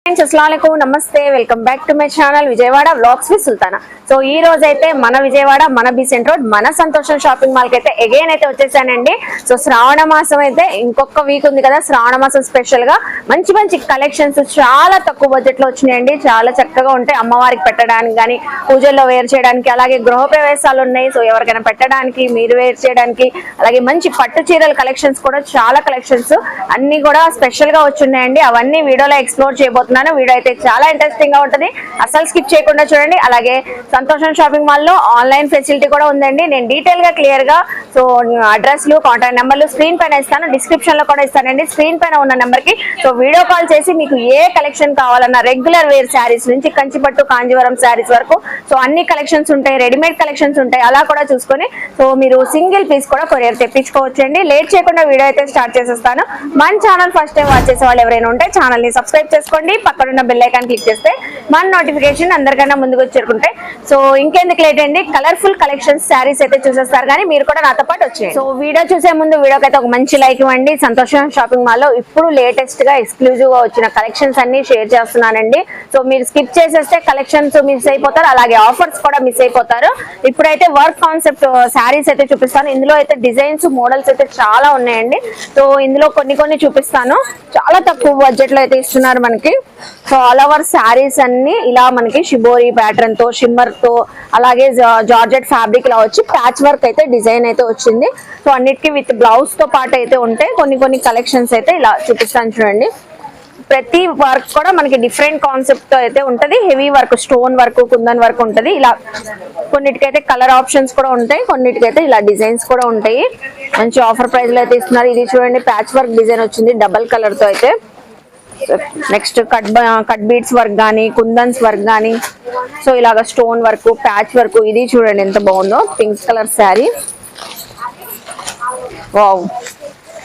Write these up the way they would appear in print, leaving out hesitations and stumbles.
अस्सलामुअलैकुम नमस्ते welcome back to my channel Vijayawada vlogs with Sultana. So ఈ రోజు అయితే మన విజయవాడ మన బీసెంట్ రోడ్ మన సంతోషం షాపింగ్ మాల్ కి అయితే అగైన్ అయితే వచ్చేసానండి। సో శ్రావణ మాసం అయితే ఇంకొక వీక్ ఉంది కదా, శ్రావణ మాసం స్పెషల్ గా మంచి మంచి కలెక్షన్స్ చాలా తక్కువ బడ్జెట్ లో వచ్చినాయండి। చాలా చక్కగా ఉంటాయి, అమ్మవారికి పెట్టడానికి గానీ పూజల్లో వేర్ చేయడానికి, అలాగే గృహప్రవేశాలు ఉన్నాయి, సో ఎవరికైనా పెట్టడానికి మీరు వేర్ చేయడానికి, అలాగే మంచి పట్టు చీరల కలెక్షన్స్ కూడా చాలా కలెక్షన్స్ అన్ని కూడా స్పెషల్ గా వచ్చున్నాయండి। అవన్నీ వీడియోలో ఎక్స్ప్లోర్ చేయబోతున్నాను। వీడియో అయితే చాలా ఇంట్రెస్టింగ్ గా ఉంటుంది, అసలు స్కిప్ చేయకుండా చూడండి। అలాగే సంతోషం షాపింగ్ మాల్ లో ఆన్లైన్ ఫెసిలిటీ కూడా ఉందండి। నేను డీటెయిల్ గా క్లియర్ గా సో అడ్రస్లు కాంటాక్ట్ నెంబర్లు స్క్రీన్ పైన ఇస్తాను, డిస్క్రిప్షన్ లో కూడా ఇస్తానండి। స్క్రీన్ పైన ఉన్న నెంబర్ కి సో వీడియో కాల్ చేసి మీకు ఏ కలెక్షన్ కావాలన్నా రెగ్యులర్ వేర్ శారీస్ నుంచి కంచిపట్టు కాంజీవరం శారీస్ వరకు సో అన్ని కలెక్షన్స్ ఉంటాయి, రెడీమేడ్ కలెక్షన్స్ ఉంటాయి, అలా కూడా చూసుకొని సో మీరు సింగిల్ పీస్ కూడా కొరియర్ తెప్పించుకోవచ్చండి। లేట్ చేయకుండా వీడియో అయితే స్టార్ట్ చేసేస్తాను। మన ఛానల్ ఫస్ట్ టైం వాచ్ చేసే వాళ్ళు ఎవరైనా ఉంటే ఛానల్ ని సబ్స్క్రైబ్ చేసుకోండి, పక్కన ఉన్న బెల్ ఐకాన్ క్లిక్ చేస్తే మన నోటిఫికేషన్ అందరికన్నా ముందుకు చేరుకుంటాయి। సో ఇంకెందుకు లేట్ అండి, కలర్ఫుల్ కలెక్షన్స్ శారీస్ అయితే చూసేస్తారు, కానీ మీరు కూడా నాతో పాటు వచ్చేయండి। సో వీడియో చూసే ముందు వీడియోకి అయితే ఒక మంచి లైక్ ఇవ్వండి। సంతోషం షాపింగ్ మాల్ లో ఇప్పుడు లేటెస్ట్ గా ఎక్స్క్లూజివ్ గా వచ్చిన కలెక్షన్స్ అన్ని షేర్ చేస్తున్నానండి। సో మీరు స్కిప్ చేసేస్తే కలెక్షన్స్ మిస్ అయిపోతారు, అలాగే ఆఫర్స్ కూడా మిస్ అయిపోతారు। ఇప్పుడైతే వర్క్ కాన్సెప్ట్ శారీస్ అయితే చూపిస్తాను। ఇందులో అయితే డిజైన్స్ మోడల్స్ అయితే చాలా ఉన్నాయండి। సో ఇందులో కొన్ని చూపిస్తాను, చాలా తక్కువ బడ్జెట్ లో అయితే ఇస్తున్నారు మనకి। సో ఆల్ ఓవర్ శారీస్ అన్ని ఇలా మనకి షిబోరి ప్యాటర్న్ తో షిమ్మర్ తో అలాగే జార్జెట్ ఫ్యాబ్రిక్ లా వచ్చి ప్యాచ్ వర్క్ అయితే డిజైన్ అయితే వచ్చింది। సో అన్నిటికీ విత్ బ్లౌజ్ తో పాటు అయితే ఉంటాయి। కొన్ని కలెక్షన్స్ అయితే ఇలా చూపిస్తాను చూడండి। ప్రతి వర్క్ కూడా మనకి డిఫరెంట్ కాన్సెప్ట్ తో అయితే ఉంటది, heavy work, stone work, kundan work ఉంటది। ఇలా కొన్నిటికైతే కలర్ ఆప్షన్స్ కూడా ఉంటాయి, కొన్నిటికైతే ఇలా డిజైన్స్ కూడా ఉంటాయి। మంచి ఆఫర్ ప్రైస్ లో అయితే ఇస్తున్నారు। ఇది చూడండి ప్యాచ్ వర్క్ డిజైన్ వచ్చింది డబల్ కలర్ తో అయితే। నెక్స్ట్ కట్ బీడ్స్ వర్క్ గానీ కుందన్స్ వర్క్ గానీ సో ఇలాగ స్టోన్ వర్క్ ప్యాచ్ వర్క్, ఇది చూడండి ఎంత బాగుందో pink colour sari, wow.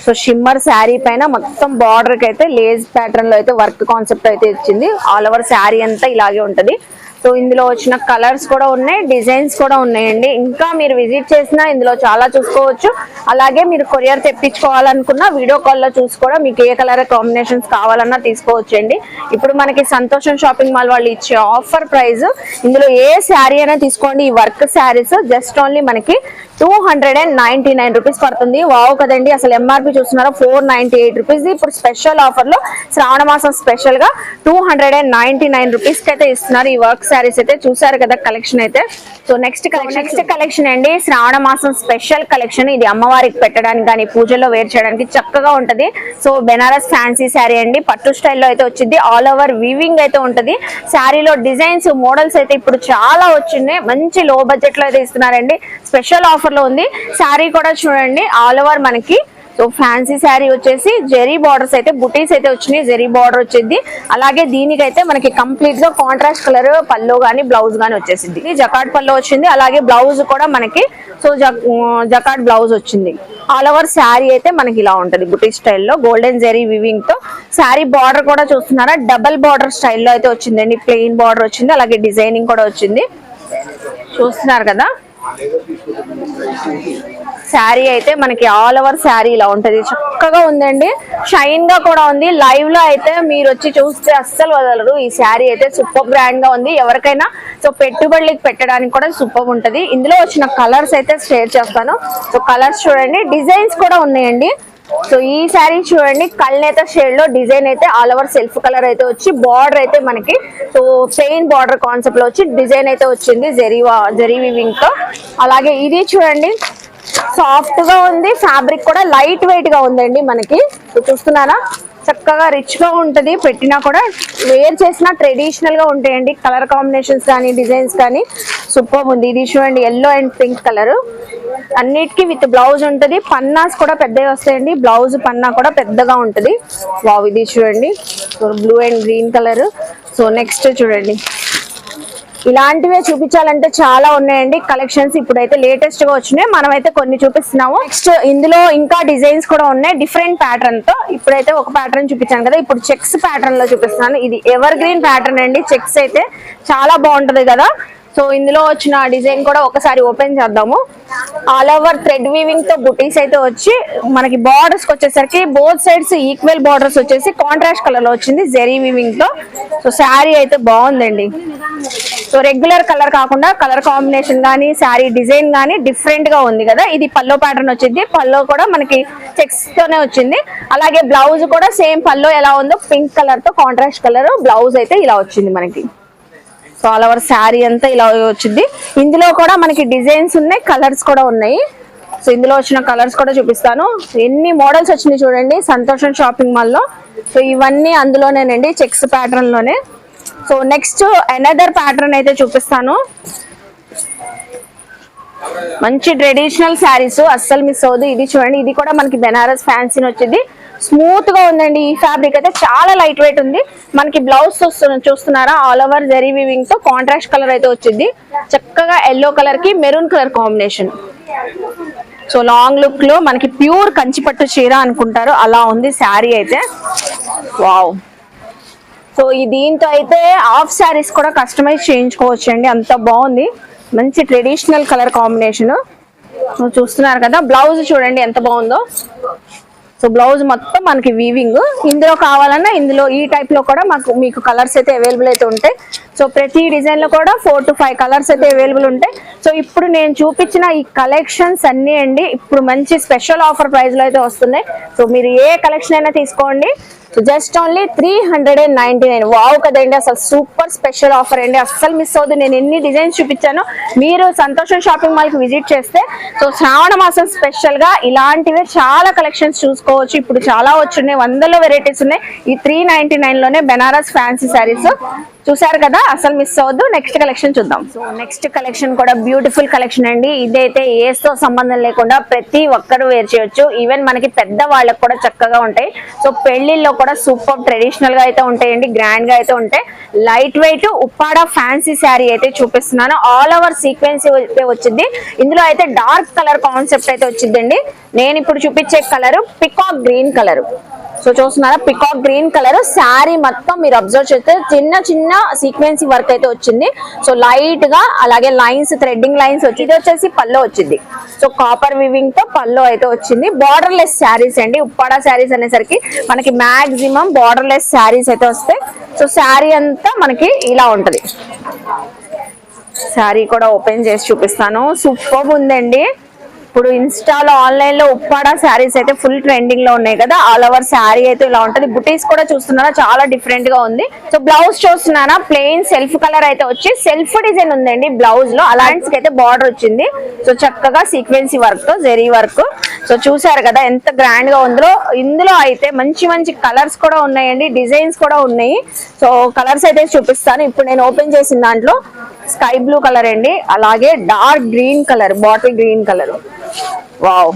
So shimmer sari పైన మొత్తం బార్డర్ కి అయితే లేస్ ప్యాటర్న్ లో అయితే వర్క్ కాన్సెప్ట్ అయితే ఇచ్చింది, ఆల్ ఓవర్ శారీ అంతా ఇలాగే ఉంటది। సో ఇందులో వచ్చిన కలర్స్ కూడా ఉన్నాయి, డిజైన్స్ కూడా ఉన్నాయండి। ఇంకా మీరు విజిట్ చేసినా ఇందులో చాలా చూసుకోవచ్చు, అలాగే మీరు కొరియర్ తెప్పించుకోవాలనుకున్న వీడియో కాల్ లో చూసి కూడా మీకు ఏ కలర్ కాంబినేషన్స్ కావాలన్నా తీసుకోవచ్చండి। ఇప్పుడు మనకి సంతోషం షాపింగ్ మాల్ వాళ్ళు ఇచ్చే ఆఫర్ ప్రైస్, ఇందులో ఏ శారీ అయినా తీసుకోండి, ఈ వర్క్ శారీస్ జస్ట్ ఓన్లీ మనకి 299 రూపీస్ పడుతుంది। వావ్ కదండి, అసలు ఎంఆర్పి చూస్తున్నారా 498 రూపీస్, ఇప్పుడు స్పెషల్ ఆఫర్ లో శ్రావణ మాసం స్పెషల్ గా 299 రూపీస్ కి అయితే ఇస్తున్నారు ఈ వర్క్ శారీస్ అయితే। చూసారు కదా కలెక్షన్ అయితే। సో నెక్స్ట్ కలెక్షన్ అండి శ్రావణ మాసం స్పెషల్ కలెక్షన్, ఇది అమ్మవారికి పెట్టడానికి కానీ పూజల్లో వేర్ చేయడానికి చక్కగా ఉంటది। సో బెనారస్ ఫ్యాన్సీ శారీ అండి, పట్టు స్టైల్లో అయితే వచ్చింది, ఆల్ ఓవర్ వీవింగ్ అయితే ఉంటది। శారీలో డిజైన్స్ మోడల్స్ అయితే ఇప్పుడు చాలా వచ్చినాయి, మంచి లో బడ్జెట్ లో అయితే ఇస్తున్నారండి, స్పెషల్ ఆఫర్ లో ఉంది। శారీ కూడా చూడండి ఆల్ ఓవర్ మనకి సో ఫ్యాన్సీ శారీ వచ్చేసి జెరీ బార్డర్స్ అయితే బుటీస్ అయితే వచ్చినాయి, జెరీ బార్డర్ వచ్చింది। అలాగే దీనికైతే మనకి కంప్లీట్ గా కాంట్రాస్ట్ కలర్ పల్లో గానీ బ్లౌజ్ గానీ వచ్చేసింది, జకాట్ పల్లో వచ్చింది, అలాగే బ్లౌజ్ కూడా మనకి సో జకాట్ బ్లౌజ్ వచ్చింది। ఆల్ ఓవర్ శారీ అయితే మనకి ఇలా ఉంటది బుటీ స్టైల్లో గోల్డెన్ జెరీ వివింగ్ తో। శారీ బార్డర్ కూడా చూస్తున్నారా డబల్ బార్డర్ స్టైల్లో అయితే వచ్చిందండి, ప్లెయిన్ బార్డర్ వచ్చింది, అలాగే డిజైనింగ్ కూడా వచ్చింది, చూస్తున్నారు కదా। శారీ అయితే మనకి ఆల్ ఓవర్ శారీ ఇలా ఉంటది, చక్కగా ఉందండి, షైన్ గా కూడా ఉంది। లైవ్ లో అయితే మీరు వచ్చి చూస్తే అస్సలు వదలరు, ఈ శారీ అయితే సూపర్ బ్రాండ్ గా ఉంది, ఎవరికైనా సో పెట్టుబడులకి పెట్టడానికి కూడా సూపర్ ఉంటది। ఇందులో వచ్చిన కలర్స్ అయితే షేర్ చేస్తాను। సో కలర్స్ చూడండి, డిజైన్స్ కూడా ఉన్నాయండి। సో ఈ శారీ చూడండి కల్నేత షేడ్ లో డిజైన్ అయితే ఆల్ ఓవర్ సెల్ఫ్ కలర్ అయితే వచ్చి బార్డర్ అయితే మనకి సో ప్లెయిన్ బార్డర్ కాన్సెప్ట్ లో వచ్చి డిజైన్ అయితే వచ్చింది జెరీ వివింగ్ తో। అలాగే ఇది చూడండి సాఫ్ట్ గా ఉంది, ఫ్యాబ్రిక్ కూడా లైట్ వెయిట్ గా ఉందండి మనకి, చూస్తున్నారా చక్కగా రిచ్ గా ఉంటది, పెట్టినా కూడా వేర్ చేసినా ట్రెడిషనల్ గా ఉంటాయండి, కలర్ కాంబినేషన్స్ కానీ డిజైన్స్ కానీ సూపర్ ఉంది। ఇది చూడండి ఎల్లో అండ్ పింక్ కలర్, అన్నిటికీ విత్ బ్లౌజ్ ఉంటది, పన్నాస్ కూడా పెద్దవి వస్తాయండి, బ్లౌజ్ పన్నా కూడా పెద్దగా ఉంటది, వావ్। ఇది చూడండి blue and green colour. So next చూడండి ఇలాంటివే చూపించాలంటే చాలా ఉన్నాయండి కలెక్షన్స్, ఇప్పుడైతే లేటెస్ట్ గా వచ్చినాయి, మనమైతే కొన్ని చూపిస్తున్నాము। నెక్స్ట్ ఇందులో ఇంకా డిజైన్స్ కూడా ఉన్నాయి డిఫరెంట్ ప్యాటర్న్ తో, ఇప్పుడైతే ఒక ప్యాటర్న్ చూపించాను కదా, ఇప్పుడు చెక్స్ ప్యాటర్న్ లో చూపిస్తున్నాను। ఇది ఎవర్ గ్రీన్ ప్యాటర్న్ అండి, చెక్స్ అయితే చాలా బాగుంటది కదా। సో ఇందులో వచ్చిన డిజైన్ కూడా ఒకసారి ఓపెన్ చేద్దాము. ఆల్ ఓవర్ థ్రెడ్ వీవింగ్ తో బుటీస్ అయితే వచ్చి మనకి బార్డర్స్ వచ్చేసరికి బోత్ సైడ్స్ ఈక్వల్ బార్డర్స్ వచ్చేసి కాంట్రాస్ట్ కలర్ లో వచ్చింది జెరీ వీవింగ్ తో. సో శారీ అయితే బాగుందండి. సో రెగ్యులర్ కలర్ కాకుండా కలర్ కాంబినేషన్ గానీ శారీ డిజైన్ గానీ డిఫరెంట్ గా ఉంది కదా. ఇది పల్లో ప్యాటర్న్ వచ్చింది. పల్లో కూడా మనకి చెక్స్ తోనే వచ్చింది. అలాగే బ్లౌజ్ కూడా సేమ్ పల్లో ఎలా ఉందో పింక్ కలర్ తో కాంట్రాస్ట్ కలర్ బ్లౌజ్ అయితే ఇలా వచ్చింది మనకి. సో ఆల్ ఓవర్ శారీ అంతా ఇలా వచ్చింది. ఇందులో కూడా మనకి డిజైన్స్ ఉన్నాయి, కలర్స్ కూడా ఉన్నాయి. సో ఇందులో వచ్చిన కలర్స్ కూడా చూపిస్తాను. ఎన్ని మోడల్స్ వచ్చినాయి చూడండి సంతోషం షాపింగ్ మాల్ లో. సో ఇవన్నీ అందులోనేనండి, చెక్స్ ప్యాటర్న్ లోనే. సో నెక్స్ట్ అనదర్ ప్యాటర్న్ అయితే చూపిస్తాను. మంచి ట్రెడిషనల్ శారీస్ అస్సలు మిస్ అవ్వదు. ఇది చూడండి, ఇది కూడా మనకి బెనారస్ ఫ్యాన్సీ వచ్చింది. స్మూత్ గా ఉందండి. ఈ ఫ్యాబ్రిక్ అయితే చాలా లైట్ వెయిట్ ఉంది. మనకి బ్లౌజ్ చూస్తున్నారా, ఆల్ ఓవర్ జరీ వీవింగ్ తో కాంట్రాస్ట్ కలర్ అయితే వచ్చింది. చక్కగా ఎల్లో కలర్ కి maroon colour combination. So long look లో మనకి ప్యూర్ కంచిపట్టు చీర అనుకుంటారు, అలా ఉంది శారీ అయితే. వావ్. సో ఈ దీంతో అయితే హాఫ్ శారీస్ కూడా కస్టమైజ్ చేయించుకోవచ్చు అండి, అంత బాగుంది. మంచి ట్రెడిషనల్ కలర్ కాంబినేషన్ చూస్తున్నారు కదా. బ్లౌజ్ చూడండి ఎంత బాగుందో. సో బ్లౌజ్ మొత్తం మనకి వీవింగ్. ఇందులో కావాలన్నా ఇందులో ఈ టైప్ లో కూడా మీకు కలర్స్ అయితే అవైలబుల్ అయితే ఉంటాయి. సో ప్రతి డిజైన్ లో కూడా 4 to 5 కలర్స్ అయితే అవైలబుల్ ఉంటాయి. సో ఇప్పుడు నేను చూపించిన ఈ కలెక్షన్స్ అన్ని అండి ఇప్పుడు మంచి స్పెషల్ ఆఫర్ ప్రైస్ లో అయితే వస్తున్నాయి. సో మీరు ఏ కలెక్షన్ అయినా తీసుకోండి. So just only 399. వావ్ కదండి, అసలు సూపర్ స్పెషల్ ఆఫర్ అండి, అస్సలు మిస్ అవ్వదు. నేను ఎన్ని డిజైన్స్ చూపించాను. మీరు సంతోషం షాపింగ్ మాల్ కి విజిట్ చేస్తే సో శ్రావణ మాసం స్పెషల్ గా ఇలాంటివే చాలా కలెక్షన్స్ చూసుకోవచ్చు. ఇప్పుడు చాలా వచ్చున్నాయి, వందల వెరైటీస్ ఉన్నాయి. ఈ 399 లోనే బెనారస్ ఫ్యాన్సీ శారీస్ చూసారు కదా, అసలు మిస్ అవ్వద్దు. నెక్స్ట్ కలెక్షన్ చూద్దాం. సో నెక్స్ట్ కలెక్షన్ కూడా బ్యూటిఫుల్ కలెక్షన్ అండి. ఇదైతే ఏస్తో సంబంధం లేకుండా ప్రతి ఒక్కరు వేర్ చేయొచ్చు. ఈవెన్ మనకి పెద్ద వాళ్ళకి కూడా చక్కగా ఉంటాయి. సో పెళ్లిల్లో కూడా సూపర్ ట్రెడిషనల్ గా అయితే ఉంటాయండి, గ్రాండ్ గా అయితే ఉంటాయి. Light weight Uppada fancy sari అయితే చూపిస్తున్నాను. ఆల్ ఓవర్ సీక్వెన్స్ అయితే వచ్చింది. ఇందులో అయితే డార్క్ కలర్ కాన్సెప్ట్ అయితే వచ్చిందండి. నేను ఇప్పుడు చూపించే colour peacock green colour. So చూస్తున్నారా, పికాక్ గ్రీన్ కలర్ శారీ మొత్తం మీరు అబ్జర్వ్ చేస్తే చిన్న చిన్న సీక్వెన్సీ వర్క్ అయితే వచ్చింది. సో లైట్ గా అలాగే లైన్స్, థ్రెడ్డింగ్ లైన్స్ వచ్చి ఇది వచ్చేసి పల్లో వచ్చింది. సో కాపర్ వివింగ్ తో పల్లో అయితే వచ్చింది. బార్డర్ లెస్ శారీస్ అండి. ఉప్పాడ శారీస్ అనేసరికి మనకి మాక్సిమం బార్డర్ లెస్ శారీస్ అయితే వస్తాయి. సో శారీ అంతా మనకి ఇలా ఉంటది. శారీ కూడా ఓపెన్ చేసి చూపిస్తాను. సూపర్ ఉందండి. ఇప్పుడు ఇన్స్టాలో ఆన్లైన్ లో ఉప్పాడ శారీస్ అయితే ఫుల్ ట్రెండింగ్ లో ఉన్నాయి కదా. ఆల్ ఓవర్ శారీ అయితే ఇలా ఉంటది. బుటీస్ కూడా చూస్తున్నారా, చాలా డిఫరెంట్ గా ఉంది. సో బ్లౌజ్ చూస్తున్నారా, ప్లెయిన్ సెల్ఫ్ కలర్ అయితే వచ్చి సెల్ఫ్ డిజైన్ ఉందండి బ్లౌజ్ లో. అలాంటి అయితే బార్డర్ వచ్చింది. సో చక్కగా సీక్వెన్సీ వర్క్ తో జెరీ వర్క్. సో చూసారు కదా ఎంత గ్రాండ్ గా ఉందో. ఇందులో అయితే మంచి మంచి కలర్స్ కూడా ఉన్నాయండి, డిజైన్స్ కూడా ఉన్నాయి. సో కలర్స్ అయితే చూపిస్తాను. ఇప్పుడు నేను ఓపెన్ చేసిన దాంట్లో స్కై బ్లూ కలర్ అండి, అలాగే dark green colour, bottle green colour. Wow.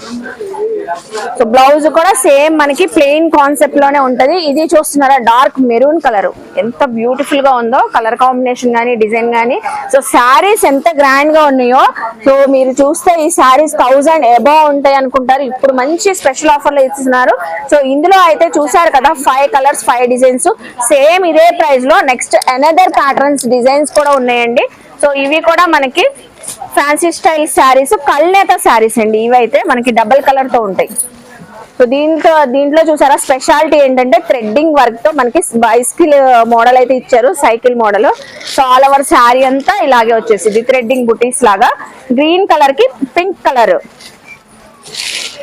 So blouse కూడా సేమ్ మనకి ప్లెయిన్ కాన్సెప్ట్ లోనే ఉంటది. ఇది చూస్తున్నారా, డార్క్ మెరూన్ కలర్, ఎంత బ్యూటిఫుల్ గా ఉందో కలర్ కాంబినేషన్ గానీ డిజైన్ గానీ. సో శారీస్ ఎంత గ్రాండ్ గా ఉన్నాయో. సో మీరు చూస్తే ఈ శారీస్ 1000 అబౌవ్ ఉంటాయి అనుకుంటారు. ఇప్పుడు మంచి స్పెషల్ ఆఫర్ లో ఇస్తున్నారు. సో ఇందులో అయితే చూసారు కదా 5 కలర్స్ 5 డిజైన్స్ సేమ్ ఇదే ప్రైస్ లో. నెక్స్ట్ అనదర్ ప్యాటర్న్స్ డిజైన్స్ కూడా ఉన్నాయండి. సో ఇవి కూడా మనకి ఫ్యాన్సీ స్టైల్ శారీస్, కల్నేత శారీస్ అండి. ఇవైతే మనకి డబల్ కలర్ తో ఉంటాయి. సో దీంట్లో చూసారా స్పెషాలిటీ ఏంటంటే థ్రెడ్డింగ్ వర్క్ తో మనకి బైసికల్ మోడల్ అయితే ఇచ్చారు, cycle model. So all over sari అంతా ఇలాగే వచ్చేసింది, థ్రెడ్డింగ్ బుటీస్ లాగా. గ్రీన్ కలర్ కి pink colour.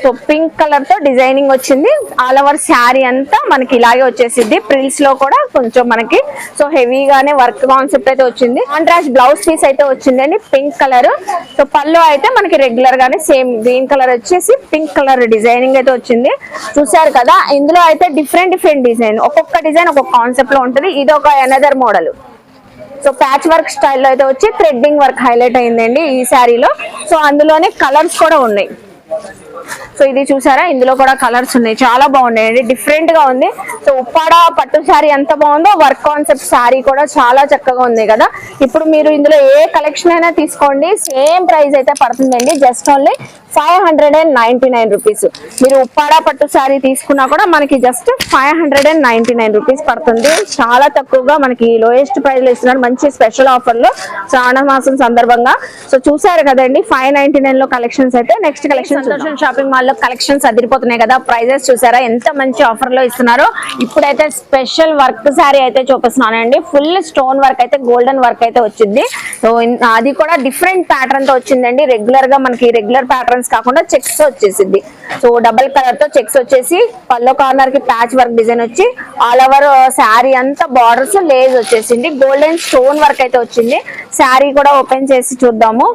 So pink colour తో డిజైనింగ్ వచ్చింది. ఆల్ ఓవర్ శారీ అంతా మనకి ఇలాగే వచ్చేసింది. ప్రిల్స్ లో కూడా కొంచెం మనకి సో హెవీగానే వర్క్ కాన్సెప్ట్ అయితే వచ్చింది. కాంట్రాస్ట్ బ్లౌజ్ పీస్ అయితే వచ్చిందండి పింక్ కలర్. సో పళ్ళు అయితే మనకి రెగ్యులర్ గానే సేమ్ గ్రీన్ కలర్ వచ్చేసి పింక్ కలర్ డిజైనింగ్ అయితే వచ్చింది. చూసారు కదా, ఇందులో అయితే డిఫరెంట్ డిజైన్, ఒక్కొక్క డిజైన్ ఒక్కొక్క కాన్సెప్ట్ లో ఉంటుంది. ఇది ఒక another model. So patch work స్టైల్లో అయితే వచ్చి థ్రెడ్డింగ్ వర్క్ హైలైట్ అయిందండి ఈ శారీలో. సో అందులోనే కలర్స్ కూడా ఉన్నాయి. సో ఇది చూసారా, ఇందులో కూడా కలర్స్ ఉన్నాయి, చాలా బాగున్నాయండి, డిఫరెంట్ గా ఉంది. సో ఉప్పాడ పట్టు శారీ ఎంత బాగుందో వర్క్ కాన్సెప్ట్ శారీ కూడా చాలా చక్కగా ఉంది కదా. ఇప్పుడు మీరు ఇందులో ఏ కలెక్షన్ అయినా తీసుకోండి, సేమ్ ప్రైస్ అయితే పడుతుందండి, జస్ట్ ఓన్లీ 599 రూపీస్. మీరు ఉప్పాడ పట్టు శారీ తీసుకున్నా కూడా మనకి జస్ట్ 599 రూపీస్ పడుతుంది. చాలా తక్కువగా మనకి లోయెస్ట్ ప్రైస్ లో ఇస్తున్నారు, మంచి స్పెషల్ ఆఫర్ లో శ్రావణ మాసం సందర్భంగా. సో చూసారు కదండి 599 లో కలెక్షన్స్. అయితే నెక్స్ట్ కలెక్షన్ సంతోషం షాపింగ్ మాల్ లో కలెక్షన్స్ అదిరిపోతున్నాయి కదా. ప్రైజెస్ చూసారా ఎంత మంచి ఆఫర్ లో ఇస్తున్నారో. ఇప్పుడైతే స్పెషల్ వర్క్ శారీ అయితే చూపిస్తున్నానండి, ఫుల్ స్టోన్ వర్క్ అయితే గోల్డెన్ వర్క్ అయితే వచ్చింది. సో అది కూడా డిఫరెంట్ ప్యాటర్న్ తో వచ్చిందండి. రెగ్యులర్ గా మనకి రెగ్యులర్ ప్యాటర్న్స్ కాకుండా చెక్స్ వచ్చేసింది. సో డబల్ కలర్ తో చెక్స్ వచ్చేసి పల్లో కార్నర్ కి ప్యాచ్ వర్క్ డిజైన్ వచ్చి ఆల్ ఓవర్ శారీ అంతా బార్డర్స్ లేస్ వచ్చేసింది. గోల్డెన్ స్టోన్ వర్క్ అయితే వచ్చింది. శారీ కూడా ఓపెన్ చేసి చూద్దాము.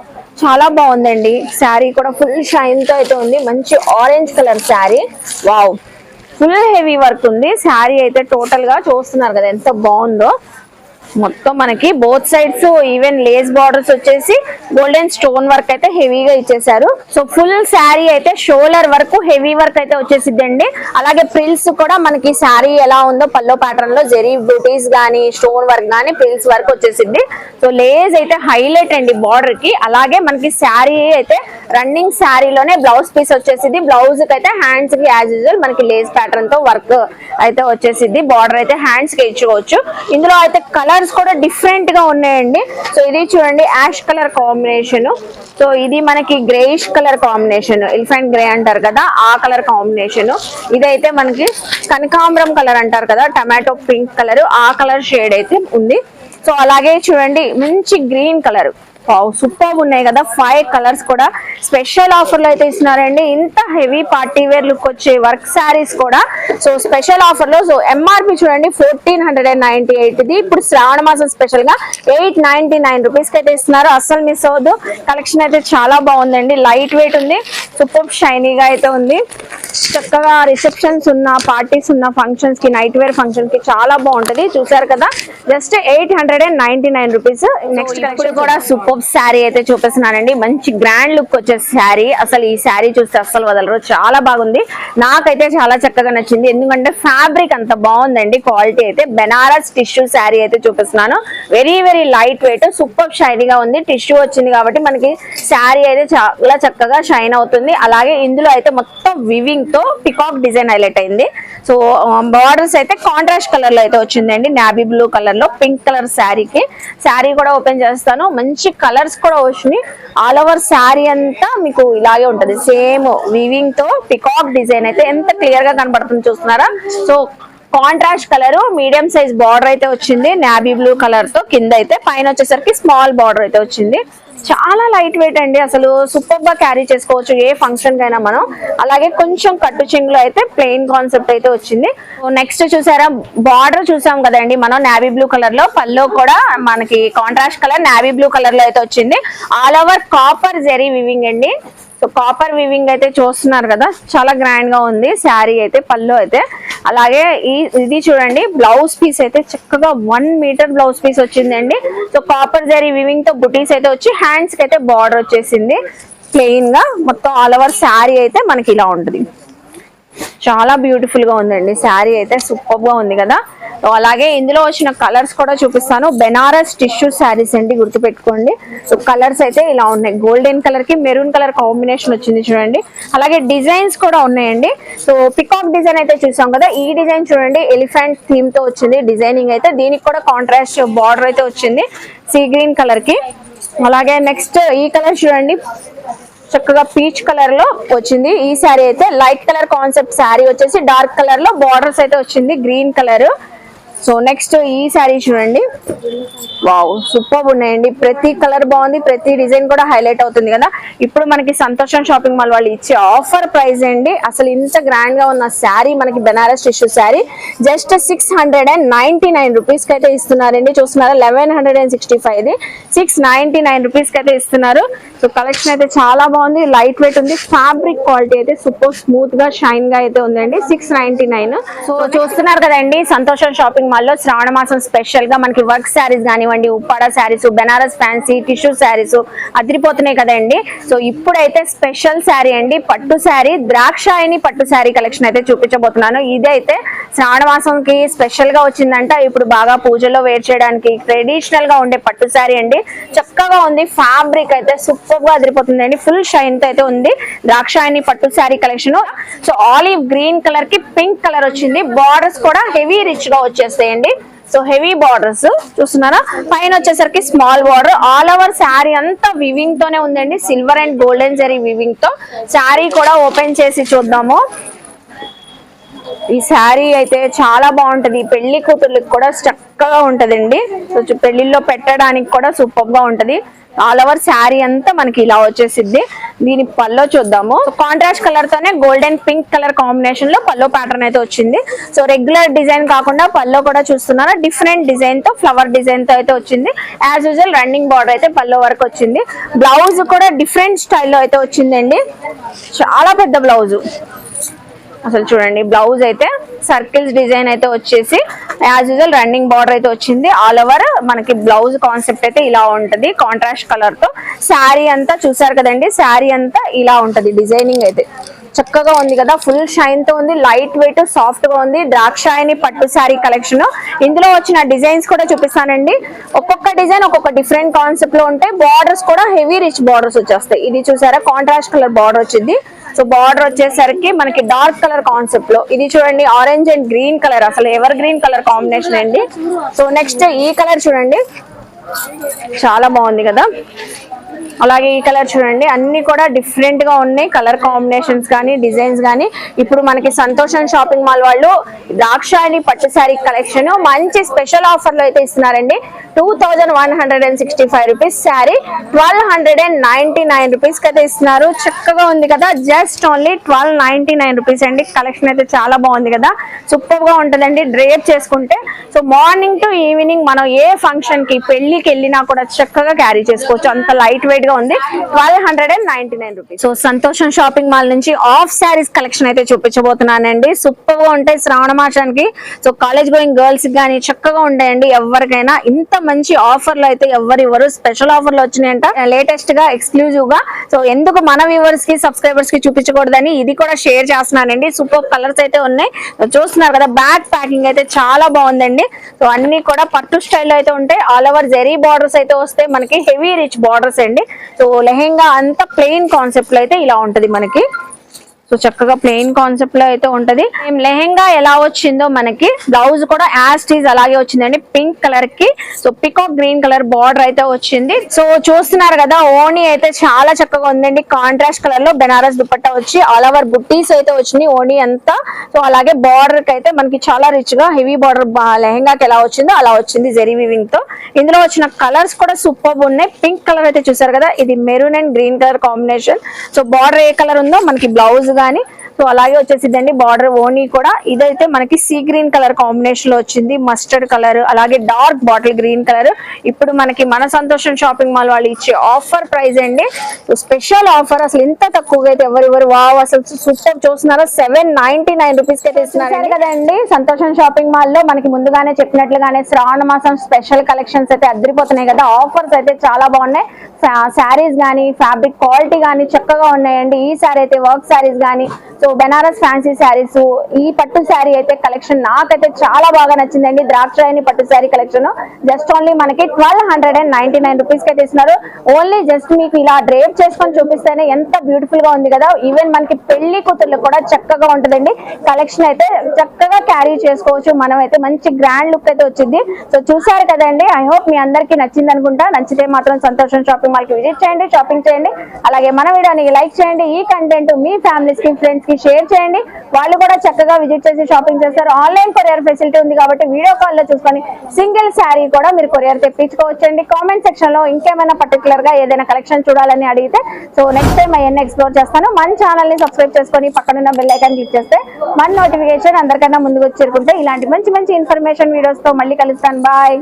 చాలా బాగుందండి, శారీ కూడా ఫుల్ షైన్ తో అయితే ఉంది. మంచి orange colour sari, wow, full heavy work ఉంది. శారీ అయితే టోటల్ గా చూస్తున్నారు కదా ఎంత బాగుందో. మొత్తం మనకి both sides even Lay's borders వచ్చేసి గోల్డెన్ స్టోన్ వర్క్ అయితే హెవీగా ఇచ్చేసారు. సో ఫుల్ శారీ అయితే షోల్డర్ వర్క్ హెవీ వర్క్ అయితే వచ్చేసిద్దండి. అలాగే ప్రిల్స్ కూడా మనకి శారీ ఎలా ఉందో పల్లో ప్యాటర్న్ లో జెరీ బ్యూటీస్ గానీ స్టోన్ వర్క్ గానీ ప్రిల్స్ వర్క్ వచ్చేసిద్ది. సో లేస్ అయితే హైలైట్ అండి బార్డర్ కి. అలాగే మనకి శారీ అయితే రన్నింగ్ శారీలోనే బ్లౌజ్ పీస్ వచ్చేసింది. బ్లౌజ్ కి అయితే హ్యాండ్స్ కి యాజ్ యూజువల్ మనకి లేస్ ప్యాటర్న్ తో వర్క్ అయితే వచ్చేసింది. బార్డర్ అయితే హ్యాండ్స్ కి ఇచ్చుకోవచ్చు. ఇందులో అయితే కలర్స్ కూడా డిఫరెంట్ గా ఉన్నాయండి. సో ఇది చూడండి యాష్ కలర్ కాంబినేషన్. సో ఇది మనకి greyish colour combination, elephant grey అంటారు కదా ఆ కలర్ కాంబినేషన్. ఇదైతే మనకి కనకాంబరం కలర్ అంటారు కదా, టమాటో పింక్ కలర్, ఆ కలర్ షేడ్ అయితే ఉంది. సో అలాగే చూడండి మంచి గ్రీన్ కలర్, సూపర్ ఉన్నాయి కదా. 5 కలర్స్ కూడా స్పెషల్ ఆఫర్ లో అయితే ఇస్తున్నారండి. ఇంత హెవీ పార్టీ వేర్ లుక్ వచ్చే వర్క్ శారీస్ కూడా సో స్పెషల్ ఆఫర్ లో. సో ఎంఆర్పి చూడండి 1498 ఇది, ఇప్పుడు శ్రావణ మాసం స్పెషల్ గా 899 రూపీస్ కి అయితే ఇస్తున్నారు. అస్సలు మిస్ అవ్వద్దు. కలెక్షన్ అయితే చాలా బాగుందండి, లైట్ వెయిట్ ఉంది, సూపర్ షైనీగా అయితే ఉంది. చక్కగా రిసెప్షన్స్ ఉన్న పార్టీస్ ఉన్న ఫంక్షన్స్ కి నైట్ వేర్ ఫంక్షన్ కి చాలా బాగుంటది. చూసారు కదా జస్ట్ 899 రూపీస్. నెక్స్ట్ కలెక్షన్ కూడా సూపర్ శారీ అయితే చూపిస్తున్నానండి. మంచి గ్రాండ్ లుక్ వచ్చే శారీ, అసలు ఈ శారీ చూస్తే అస్సలు వదలరు, చాలా బాగుంది. నాకైతే చాలా చక్కగా నచ్చింది, ఎందుకంటే ఫ్యాబ్రిక్ అంత బాగుందండి. క్వాలిటీ అయితే బెనారస్ టిష్యూ శారీ అయితే చూపిస్తున్నాను. Very very light weight, super షైనీగా ఉంది. టిష్యూ వచ్చింది కాబట్టి మనకి శారీ అయితే చాలా చక్కగా షైన్ అవుతుంది. అలాగే ఇందులో అయితే మొత్తం వివింగ్ తో పికాక్ డిజైన్ హైలైట్ అయింది. సో బార్డర్స్ అయితే కాంట్రాస్ట్ కలర్ లో అయితే వచ్చిందండి, నావీ బ్లూ కలర్ లో పింక్ కలర్ శారీకి. శారీ కూడా ఓపెన్ చేస్తాను. మంచి కలర్స్ కూడా వచ్చినాయి. ఆల్ ఓవర్ శారీ అంతా మీకు ఇలాగే ఉంటది, సేమ్ వీవింగ్ తో పికాక్ డిజైన్ అయితే ఎంత క్లియర్ గా కనబడుతుంది చూస్తున్నారా. So contrast colour medium size border అయితే వచ్చింది నావీ బ్లూ కలర్ తో. కింద అయితే పైన వచ్చేసరికి స్మాల్ బార్డర్ అయితే వచ్చింది. చాలా లైట్ వెయిట్ అండి, అసలు సూపర్ గా క్యారీ చేసుకోవచ్చు ఏ ఫంక్షన్ కైనా మనం. అలాగే కొంచెం కట్టు చెంగులో అయితే ప్లెయిన్ కాన్సెప్ట్ అయితే వచ్చింది. నెక్స్ట్ చూసారా బార్డర్ చూసాం కదండి మనం నావీ బ్లూ కలర్ లో, పల్లో కూడా మనకి contrast colour navy blue colour లో అయితే వచ్చింది. All over copper zari weaving అండి. సో కాపర్ వివింగ్ అయితే చూస్తున్నారు కదా, చాలా గ్రాండ్ గా ఉంది శారీ అయితే, పళ్ళు అయితే. అలాగే ఇది చూడండి బ్లౌజ్ పీస్ అయితే చక్కగా 1 మీటర్ బ్లౌజ్ పీస్ వచ్చిందండి. సో కాపర్ జరీ వివింగ్ తో బుటీస్ అయితే వచ్చి హ్యాండ్స్ కి అయితే బార్డర్ వచ్చేసింది ప్లెయిన్ గా. మొత్తం ఆల్ ఓవర్ శారీ అయితే మనకి ఇలా ఉంటుంది. చాలా బ్యూటిఫుల్ గా ఉందండి శారీ అయితే, సూపర్ గా ఉంది కదా. అలాగే ఇందులో వచ్చిన కలర్స్ కూడా చూపిస్తాను. బెనారస్ టిష్యూ శారీస్ అండి, గుర్తుపెట్టుకోండి. సో కలర్స్ అయితే ఇలా ఉన్నాయి, గోల్డెన్ కలర్ కి మెరూన్ కలర్ కాంబినేషన్ వచ్చింది చూడండి. అలాగే డిజైన్స్ కూడా ఉన్నాయండి. సో పికాక్ డిజైన్ అయితే చూసాం కదా, ఈ డిజైన్ చూడండి ఎలిఫెంట్ థీమ్ తో వచ్చింది డిజైనింగ్ అయితే. దీనికి కూడా కాంట్రాస్ట్ బార్డర్ అయితే వచ్చింది సీ గ్రీన్ కలర్ కి. అలాగే నెక్స్ట్ ఈ కలర్ చూడండి, చక్కగా పీచ్ కలర్ లో వచ్చింది. ఈ శారీ అయితే లైట్ కలర్ కాన్సెప్ట్ శారీ వచ్చేసి డార్క్ కలర్ లో బార్డర్స్ అయితే వచ్చింది గ్రీన్ కలర్. సో నెక్స్ట్ ఈ శారీ చూడండి, వావ్ సూపర్ ఉన్నాయండి. ప్రతి కలర్ బాగుంది, ప్రతి డిజైన్ కూడా హైలైట్ అవుతుంది కదా. ఇప్పుడు మనకి సంతోషం షాపింగ్ మాల్ వాళ్ళు ఇచ్చే ఆఫర్ ప్రైస్ అండి. అసలు ఇంత గ్రాండ్ గా ఉన్న శారీ మనకి Banaras tissue sari just 699 rupees కి అయితే ఇస్తున్నారండి. చూస్తున్నారా 1165 ఇది 699 రూపీస్ కి అయితే ఇస్తున్నారు. సో కలెక్షన్ అయితే చాలా బాగుంది, లైట్ వెయిట్ ఉంది, ఫ్యాబ్రిక్ క్వాలిటీ అయితే సూపర్ స్మూత్ గా షైన్ గా అయితే ఉందండి. 699. సో చూస్తున్నారు కదండి, సంతోషం షాపింగ్ మాల్ లో శ్రావణ మాసం స్పెషల్ గా మనకి వర్క్ శారీస్ కానివ్వండి, ఉప్పాడ శారీస్, బెనారస్ ఫ్యాన్సీ టిష్యూ శారీస్ అదిరిపోతున్నాయి కదండి. సో ఇప్పుడైతే స్పెషల్ శారీ అండి, పట్టు శారీ, ద్రాక్షాయని పట్టు శారీ కలెక్షన్ అయితే చూపించబోతున్నాను. ఇదైతే శ్రావణ మాసంకి స్పెషల్ గా వచ్చిందంట. ఇప్పుడు బాగా పూజలో వేర్ చేయడానికి ట్రెడిషనల్ గా ఉండే పట్టు శారీ అండి. చక్కగా ఉంది, ఫ్యాబ్రిక్ అయితే సూపర్ గా అదిరిపోతుందండి, ఫుల్ షైన్ తో అయితే ఉంది. ద్రాక్షాయని పట్టు sari collection. So olive green colour కి పింక్ కలర్ వచ్చింది. బార్డర్స్ కూడా హెవీ రిచ్ గా వచ్చేస్తాయండి. సో హెవీ బార్డర్స్ చూస్తున్నారా, పైన వచ్చేసరికి small border. All over sari అంతా వివింగ్ తోనే ఉందండి, silver and golden zari weaving తో. శారీ కూడా ఓపెన్ చేసి చూద్దాము. ఈ శారీ అయితే చాలా బాగుంటది, పెళ్లి కూతుర్లకు కూడా చక్కగా ఉంటదండి. సో పెళ్లిలో పెట్టడానికి కూడా సూపర్ గా ఉంటది. ఆల్ ఓవర్ శారీ అంతా మనకి ఇలా వచ్చేసిద్ది. దీని పల్లో చూద్దాము. కాంట్రాస్ట్ కలర్ తోనే గోల్డెన్ పింక్ కలర్ కాంబినేషన్ లో పల్లో ప్యాటర్న్ అయితే వచ్చింది. సో రెగ్యులర్ డిజైన్ కాకుండా పల్లో కూడా చూస్తున్నారా, డిఫరెంట్ డిజైన్ తో, ఫ్లవర్ డిజైన్ తో అయితే వచ్చింది. యాజ్ యూజువల్ రన్నింగ్ బార్డర్ అయితే పల్లో వరకు వచ్చింది. బ్లౌజ్ కూడా డిఫరెంట్ స్టైల్లో అయితే వచ్చిందండి, చాలా పెద్ద బ్లౌజ్. అసలు చూడండి, బ్లౌజ్ అయితే సర్కిల్స్ డిజైన్ అయితే వచ్చేసి యాజ్ యూజువల్ రన్నింగ్ బార్డర్ అయితే వచ్చింది. ఆల్ ఓవర్ మనకి బ్లౌజ్ కాన్సెప్ట్ అయితే ఇలా ఉంటది, కాంట్రాస్ట్ కలర్ తో. శారీ అంతా చూసారు కదండి, శారీ అంతా ఇలా ఉంటది, డిజైనింగ్ అయితే చక్కగా ఉంది కదా, ఫుల్ షైన్ తో ఉంది, లైట్ వెయిట్ సాఫ్ట్ గా ఉంది. ద్రాక్షాయని పట్టు శారీ కలెక్షన్. ఇందులో వచ్చిన డిజైన్స్ కూడా చూపిస్తానండి. ఒక్కొక్క డిజైన్ ఒక్కొక్క డిఫరెంట్ కాన్సెప్ట్ లో ఉంటాయి. బార్డర్స్ కూడా హెవీ రిచ్ బార్డర్స్ వచ్చేస్తాయి. ఇది చూసారా, కాంట్రాస్ట్ కలర్ బార్డర్ వచ్చింది. సో బార్డర్ వచ్చేసరికి మనకి డార్క్ కలర్ కాన్సెప్ట్ లో. ఇది చూడండి, ఆరెంజ్ అండ్ గ్రీన్ కలర్, అసలు ఎవర్ గ్రీన్ కలర్ కాంబినేషన్ అండి. సో నెక్స్ట్ ఈ కలర్ చూడండి, చాలా బాగుంది కదా. అలాగే ఈ కలర్ చూడండి, అన్ని కూడా డిఫరెంట్ గా ఉన్నాయి, కలర్ కాంబినేషన్స్ కానీ డిజైన్స్ కానీ. ఇప్పుడు మనకి సంతోషం షాపింగ్ మాల్ వాళ్ళు ద్రాక్షాయని పట్టు శారీ కలెక్షన్ మంచి స్పెషల్ ఆఫర్ లో అయితే ఇస్తున్నారండి. 2165 రూపీస్ శారీ 1299 రూపీస్ అయితే ఇస్తున్నారు. చక్కగా ఉంది కదా, జస్ట్ ఓన్లీ 1299 రూపీస్ అండి. కలెక్షన్ అయితే చాలా బాగుంది కదా, సూపర్ గా ఉంటుందండి డ్రేప్ చేసుకుంటే. సో మార్నింగ్ టు ఈవినింగ్ మనం ఏ ఫంక్షన్ కి, పెళ్లికి వెళ్ళినా కూడా చక్కగా క్యారీ చేసుకోవచ్చు, అంత లైట్ వెయిట్ గా ఉంది. 1299 రూపీస్. సో సంతోషం షాపింగ్ మాల్ నుంచి ఆఫ్ శారీస్ కలెక్షన్ అయితే చూపించబోతున్నానండి. సూపర్ గా ఉంటాయి శ్రావణ మాసానికి. సో కాలేజ్ గోయింగ్ గర్ల్స్ కానీ చక్కగా ఉంటాయండి. ఎవరికైనా ఇంత మంచి ఆఫర్ లో అయితే ఎవరు స్పెషల్ ఆఫర్ లో వచ్చినాయంట, లేటెస్ట్ గా ఎక్స్క్లూజివ్ గా. సో ఎందుకు మన వ్యూవర్స్ కి, సబ్స్క్రైబర్స్ కి చూపించకూడదని ఇది కూడా షేర్ చేస్తున్నానండి. సూపర్ కలర్స్ అయితే ఉన్నాయి, చూస్తున్నారు కదా. బ్యాక్ ప్యాకింగ్ అయితే చాలా బాగుందండి. సో అన్ని కూడా పట్టు స్టైల్ అయితే ఉంటాయి. ఆల్ ఓవర్ జెరీ బార్డర్స్ అయితే వస్తాయి మనకి, హెవీ రిచ్ బార్డర్స్ అండి. సో లెహెంగా అంతా ప్లెయిన్ కాన్సెప్ట్ లో అయితే ఇలా ఉంటది మనకి. సో చక్కగా ప్లెయిన్ కాన్సెప్ట్ లో అయితే ఉంటది. లెహెంగా ఎలా వచ్చిందో మనకి బ్లౌజ్ కూడా యాజ్ టీజ్ అలాగే వచ్చిందండి, పింక్ కలర్ కి. So peacock green colour border అయితే వచ్చింది. సో చూస్తున్నారు కదా, ఓణి అయితే చాలా చక్కగా ఉందండి, కాంట్రాస్ట్ కలర్ లో బెనారస్ దుపట్టా వచ్చి ఆల్ ఓవర్ బుట్టీస్ అయితే వచ్చింది ఓణి అంతా. సో అలాగే బార్డర్ కి అయితే మనకి చాలా రిచ్ గా హెవీ బార్డర్ లెహెంగాకి ఎలా వచ్చిందో అలా వచ్చింది జెరీ వీవింగ్ తో. ఇందులో వచ్చిన కలర్స్ కూడా సూపర్ ఉన్నాయి. పింక్ కలర్ అయితే చూసారు కదా, ఇది maroon and green colour combination. So border A colour ఉందో మనకి బ్లౌజ్ గానీ సో అలాగే వచ్చేసిందండి బార్డర్. ఓనీ కూడా ఇదైతే మనకి సీ గ్రీన్ కలర్ కాంబినేషన్ లో వచ్చింది, మస్టర్డ్ కలర్, అలాగే డార్క్ బాటిల్ గ్రీన్ కలర్. ఇప్పుడు మనకి మన సంతోషం షాపింగ్ మాల్ వాళ్ళు ఇచ్చే ఆఫర్ ప్రైస్ అండి, స్పెషల్ ఆఫర్. అసలు ఇంత తక్కువగా అయితే ఎవరు వావ్, అసలు సూపర్. చూస్తున్నారా, 799 రూపీస్ అయితే ఇస్తున్నారు కదండి. సంతోషం షాపింగ్ మాల్ లో మనకి ముందుగానే చెప్పినట్లుగానే శ్రావణ మాసం స్పెషల్ కలెక్షన్స్ అయితే అదిరిపోతున్నాయి కదా. ఆఫర్స్ అయితే చాలా బాగున్నాయి. శారీస్ కానీ ఫ్యాబ్రిక్ క్వాలిటీ కానీ చక్కగా ఉన్నాయండి. ఈ శారీ అయితే వర్క్ శారీస్ కానీ, సో బెనారస్ ఫ్యాన్సీ శారీస్, ఈ పట్టు శారీ అయితే కలెక్షన్ నాకైతే చాలా బాగా నచ్చిందండి. ద్రాక్షాయని పట్టు శారీ కలెక్షన్ జస్ట్ ఓన్లీ మనకి 1299 రూపీస్ కి అయితే ఇస్తున్నారు. ఓన్లీ జస్ట్ మీకు ఇలా డ్రేప్ చేసుకొని చూపిస్తేనే ఎంత బ్యూటిఫుల్ గా ఉంది కదా. ఈవెన్ మనకి పెళ్లి కూతుర్లు కూడా చక్కగా ఉంటుందండి. కలెక్షన్ అయితే చక్కగా క్యారీ చేసుకోవచ్చు. మనం అయితే మంచి గ్రాండ్ లుక్ అయితే వచ్చింది. సో చూసారు కదండి, ఐ హోప్ మీ అందరికి నచ్చింది అనుకుంటా. నచ్చితే మాత్రం సంతోషం షాపింగ్ మాల్ కి విజిట్ చేయండి, షాపింగ్ చేయండి. అలాగే మన వీడియోని లైక్ చేయండి. ఈ కంటెంట్ మీ ఫ్యామిలీస్ కి, ఫ్రెండ్స్ కి షేర్ చేయండి. వాళ్ళు కూడా చక్కగా విజిట్ చేసి షాపింగ్ చేస్తారు. ఆన్లైన్ కొరియర్ ఫెసిలిటీ ఉంది కాబట్టి వీడియో కాల్ లో చూసుకొని సింగిల్ శారీ కూడా మీరు కొరియర్ తెప్పించుకోవచ్చండి. కామెంట్ సెక్షన్ లో ఇంకేమైనా పర్టికులర్ గా ఏదైనా కలెక్షన్ చూడాలని అడిగితే సో నెక్స్ట్ టైం అవన్నీ ఎక్స్ప్లోర్ చేస్తాను. మన ఛానల్ ని సబ్స్క్రైబ్ చేసుకొని పక్కనున్న బెల్ ఐకాన్ క్లిక్ చేస్తే మన నోటిఫికేషన్ అందరికన్నా ముందుకు చేరుకుంటే ఇలాంటి మంచి మంచి ఇన్ఫర్మేషన్ వీడియోస్ తో మళ్ళీ కలుస్తాను. బాయ్.